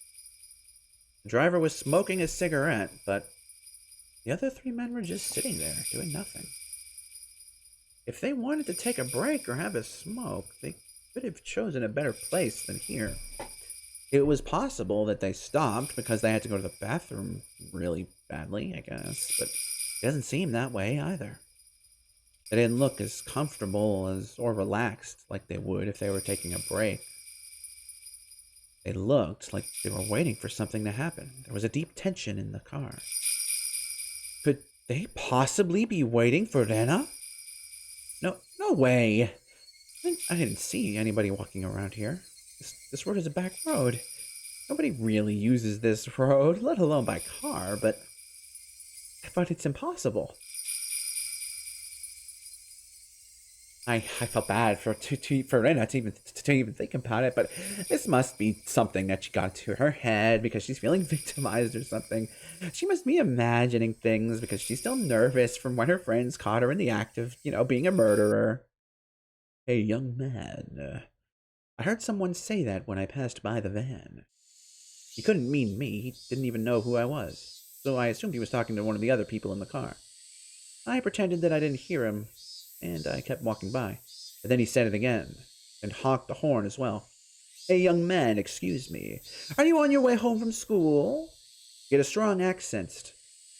The driver was smoking a cigarette, but the other 3 men were just sitting there, doing nothing. If they wanted to take a break or have a smoke, they could have chosen a better place than here. It was possible that they stopped because they had to go to the bathroom really badly, I guess, but it doesn't seem that way either. They didn't look as comfortable or relaxed like they would if they were taking a break. They looked like they were waiting for something to happen. There was a deep tension in the car. Could they possibly be waiting for Rena? No way. I didn't see anybody walking around here. This road is a back road. Nobody really uses this road, let alone by car, but it's impossible. I felt bad for Rena to even think about it, but this must be something that she got to her head because she's feeling victimized or something. She must be imagining things because she's still nervous from when her friends caught her in the act of, being a murderer. Hey, young man, I heard someone say that when I passed by the van. He couldn't mean me. He didn't even know who I was, so I assumed he was talking to one of the other people in the car. I pretended that I didn't hear him, and I kept walking by. But then he said it again, and honked the horn as well. Hey, young man, excuse me. Are you on your way home from school? He had a strong accent,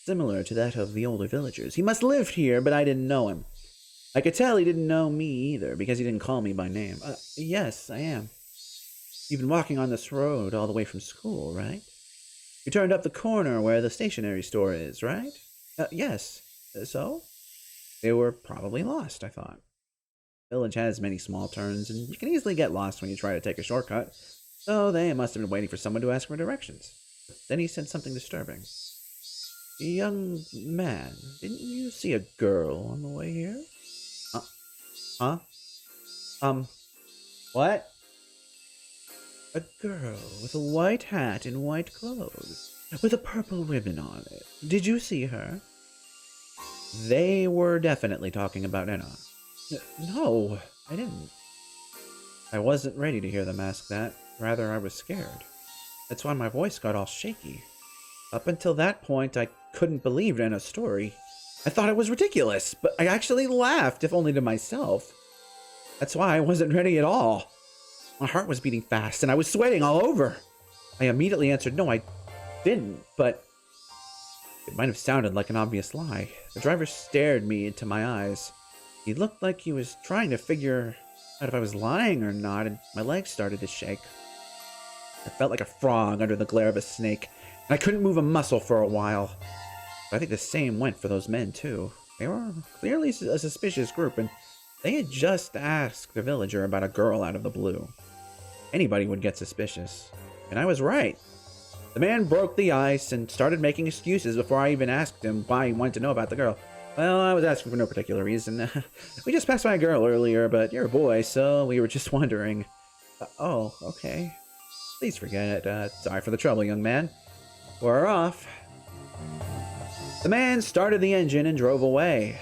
similar to that of the older villagers. He must live here, but I didn't know him. I could tell he didn't know me either, because he didn't call me by name. Yes, I am. You've been walking on this road all the way from school, right? You turned up the corner where the stationery store is, right? Yes. So? They were probably lost, I thought. The village has many small turns, and you can easily get lost when you try to take a shortcut, so they must have been waiting for someone to ask for directions. Then he said something disturbing. Young man, didn't you see a girl on the way here? Huh? What? A girl with a white hat and white clothes, with a purple ribbon on it. Did you see her? They were definitely talking about Enna. No, I didn't. I wasn't ready to hear them ask that. Rather, I was scared. That's why my voice got all shaky. Up until that point, I couldn't believe Enna's story. I thought it was ridiculous, but I actually laughed, if only to myself. That's why I wasn't ready at all. My heart was beating fast, and I was sweating all over. I immediately answered, no, I didn't, but it might have sounded like an obvious lie. The driver stared me into my eyes. He looked like he was trying to figure out if I was lying or not, and my legs started to shake. I felt like a frog under the glare of a snake, and I couldn't move a muscle for a while. But I think the same went for those men, too. They were clearly a suspicious group, and they had just asked the villager about a girl out of the blue. Anybody would get suspicious. And I was right. The man broke the ice and started making excuses before I even asked him why he wanted to know about the girl. Well, I was asking for no particular reason. We just passed by a girl earlier, but you're a boy, so we were just wondering. Oh, okay. Please forget it. Sorry for the trouble, young man. We're off. The man started the engine and drove away.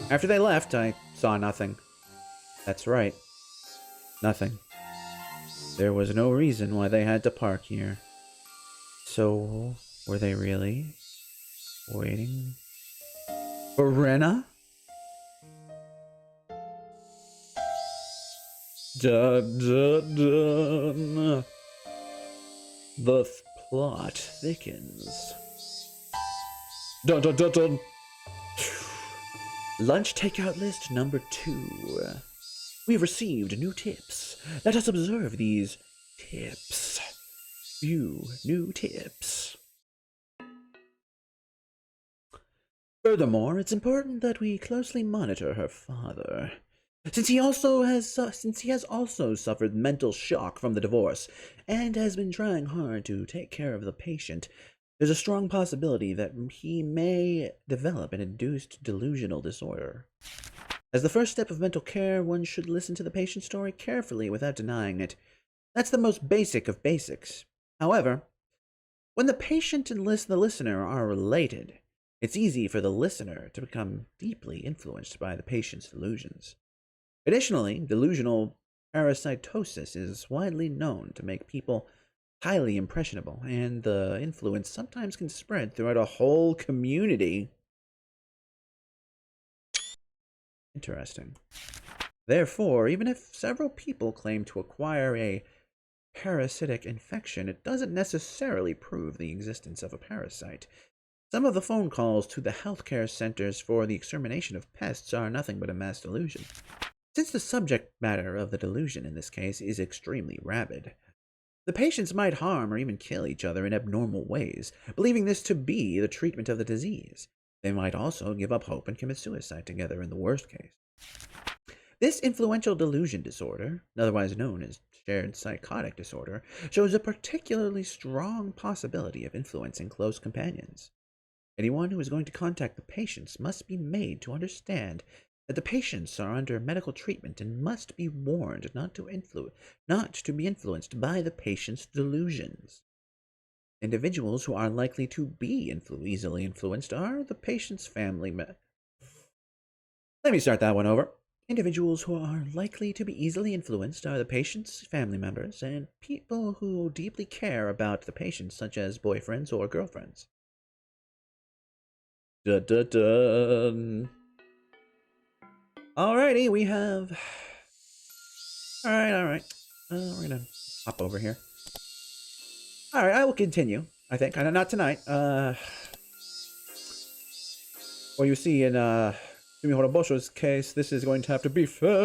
After they left, I saw nothing. That's right. Nothing. There was no reason why they had to park here. So, were they really waiting for Rena? Dun, dun, dun. The plot thickens. Dun dun dun dun. Lunch takeout list number 2. We've received new tips. Let us observe these tips. Few new tips. Furthermore, it's important that we closely monitor her father. Since he has also suffered mental shock from the divorce and has been trying hard to take care of the patient, there's a strong possibility that he may develop an induced delusional disorder. As the first step of mental care, one should listen to the patient's story carefully without denying it. That's the most basic of basics. However, when the patient and the listener are related, it's easy for the listener to become deeply influenced by the patient's delusions. Additionally, delusional parasitosis is widely known to make people highly impressionable, and the influence sometimes can spread throughout a whole community. Interesting. Therefore, even if several people claim to acquire a parasitic infection, it doesn't necessarily prove the existence of a parasite. Some of the phone calls to the healthcare centers for the extermination of pests are nothing but a mass delusion. Since the subject matter of the delusion in this case is extremely rabid, the patients might harm or even kill each other in abnormal ways, believing this to be the treatment of the disease. They might also give up hope and commit suicide together in the worst case. This influential delusion disorder, otherwise known as shared psychotic disorder, shows a particularly strong possibility of influencing close companions. Anyone who is going to contact the patients must be made to understand that the patients are under medical treatment and must be warned not to be influenced by the patient's delusions. Individuals who are likely to be easily influenced are the patient's family members. Let me start that one over. Individuals who are likely to be easily influenced are the patient's family members and people who deeply care about the patient, such as boyfriends or girlfriends. Dun, dun, dun. Alrighty, we have... Alright. We're gonna hop over here. Alright, I will continue, I think. Not tonight. Well, you see, in Tsumihoroboshi's case, this is going to have to be farewell.